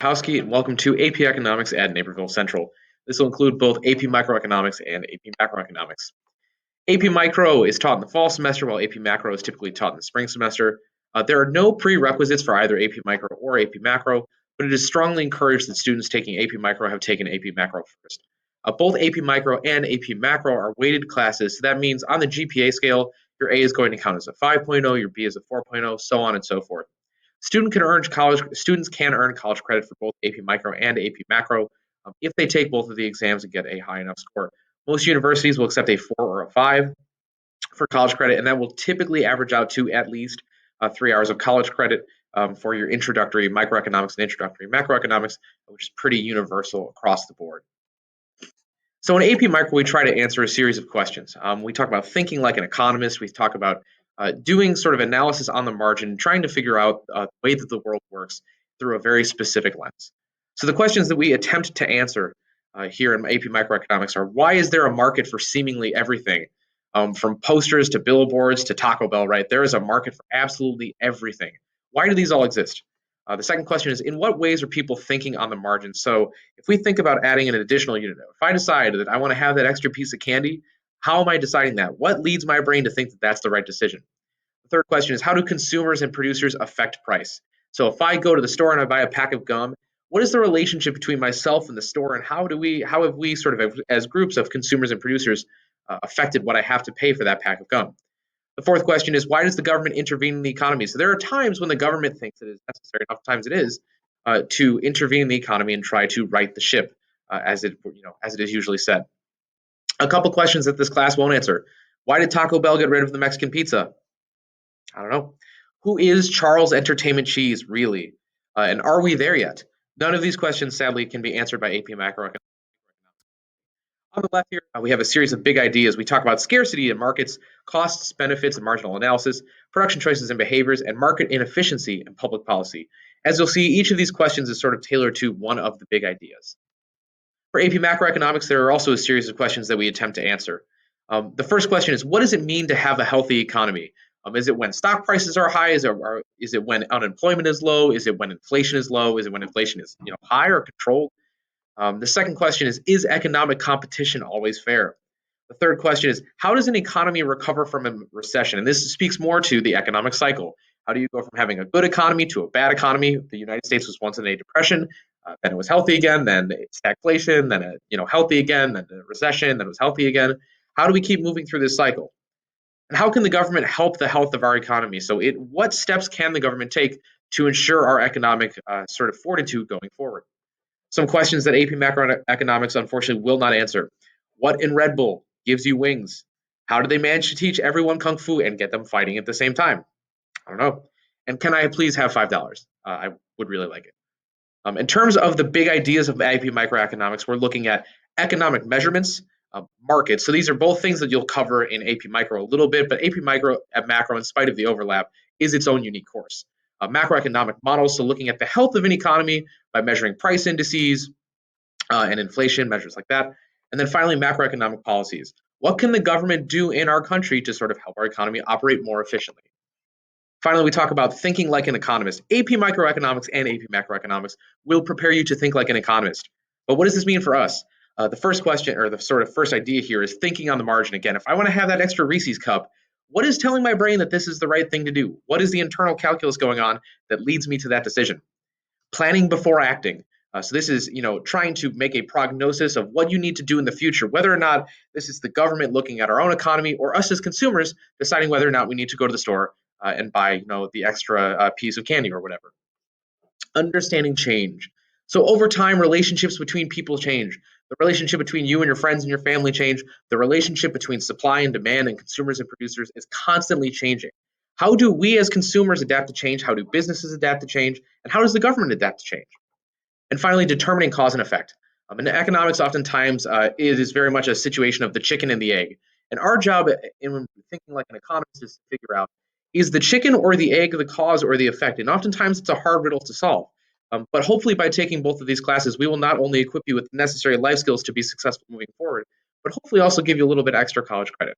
Howski, and welcome to AP Economics at Naperville Central. This will include both AP Microeconomics and AP Macroeconomics. AP Micro is taught in the fall semester, while AP Macro is typically taught in the spring semester. There are no prerequisites for either AP Micro or AP Macro, but it is strongly encouraged that students taking AP Micro have taken AP Macro first. Both AP Micro and AP Macro are weighted classes, so that means on the GPA scale, your A is going to count as a 5.0, your B is a 4.0, so on and so forth. Students can earn college credit for both AP Micro and AP Macro if they take both of the exams and get a high enough score. Most universities will accept a 4 or a 5 for college credit, and that will typically average out to at least 3 hours of college credit for your introductory microeconomics and introductory macroeconomics, which is pretty universal across the board. So in AP Micro, we try to answer a series of questions. We talk about thinking like an economist. We talk about doing sort of analysis on the margin, trying to figure out the way that the world works through a very specific lens. So the questions that we attempt to answer here in AP Microeconomics are: why is there a market for seemingly everything? From posters to billboards to Taco Bell, right? There is a market for absolutely everything. Why do these all exist? The second question is: in what ways are people thinking on the margin? So if we think about adding an additional unit, if I decide that I want to have that extra piece of candy, how am I deciding that? What leads my brain to think that that's the right decision? The third question is: how do consumers and producers affect price? So if I go to the store and I buy a pack of gum, what is the relationship between myself and the store, and how have we sort of as groups of consumers and producers affected what I have to pay for that pack of gum? The fourth question is: why does the government intervene in the economy? So there are times when the government thinks it is necessary, and oftentimes it is, to intervene in the economy and try to right the ship, as it is usually said. A couple questions that this class won't answer: why did Taco Bell get rid of the Mexican pizza? I don't know. Who is Charles Entertainment Cheese really? And are we there yet? None of these questions, sadly, can be answered by AP Macroeconomics. On the left here, we have a series of big ideas. We talk about scarcity in markets, costs, benefits, and marginal analysis, production choices and behaviors, and market inefficiency and public policy. As you'll see, each of these questions is sort of tailored to one of the big ideas. For AP Macroeconomics, there are also a series of questions that we attempt to answer. The first question is: what does it mean to have a healthy economy? Is it when stock prices are high? Is it when unemployment is low? Is it when inflation is low? Is it when inflation is high or controlled? The second question is economic competition always fair? The third question is: how does an economy recover from a recession? And this speaks more to the economic cycle. How do you go from having a good economy to a bad economy? The United States was once in a depression, then it was healthy again, then stagflation, then healthy again, then a recession, then it was healthy again. How do we keep moving through this cycle? And how can the government help the health of our economy? So what steps can the government take to ensure our economic sort of fortitude going forward? Some questions that AP Macroeconomics unfortunately will not answer. What in Red Bull gives you wings? How do they manage to teach everyone Kung Fu and get them fighting at the same time? I don't know. And can I please have $5? I would really like it. In terms of the big ideas of AP Microeconomics, we're looking at economic measurements, markets. So these are both things that you'll cover in AP Micro a little bit, but AP Micro at Macro, in spite of the overlap, is its own unique course. Macroeconomic models, so looking at the health of an economy by measuring price indices and inflation, measures like that. And then finally, macroeconomic policies. What can the government do in our country to sort of help our economy operate more efficiently? Finally, we talk about thinking like an economist. AP Microeconomics and AP Macroeconomics will prepare you to think like an economist. But what does this mean for us? The first question, or the sort of first idea here, is thinking on the margin. Again, if I want to have that extra Reese's cup, what is telling my brain that this is the right thing to do? What is the internal calculus going on that leads me to that decision? Planning before acting. So this is, trying to make a prognosis of what you need to do in the future, whether or not this is the government looking at our own economy or us as consumers deciding whether or not we need to go to the store and buy, the extra piece of candy or whatever. Understanding change. So over time, relationships between people change. The relationship between you and your friends and your family change. The relationship between supply and demand and consumers and producers is constantly changing. How do we as consumers adapt to change? How do businesses adapt to change? And how does the government adapt to change? And finally, determining cause and effect. In economics, oftentimes, it is very much a situation of the chicken and the egg. And our job in thinking like an economist is to figure out, is the chicken or the egg the cause or the effect? And oftentimes, it's a hard riddle to solve. But hopefully, by taking both of these classes, we will not only equip you with necessary life skills to be successful moving forward, but hopefully also give you a little bit extra college credit.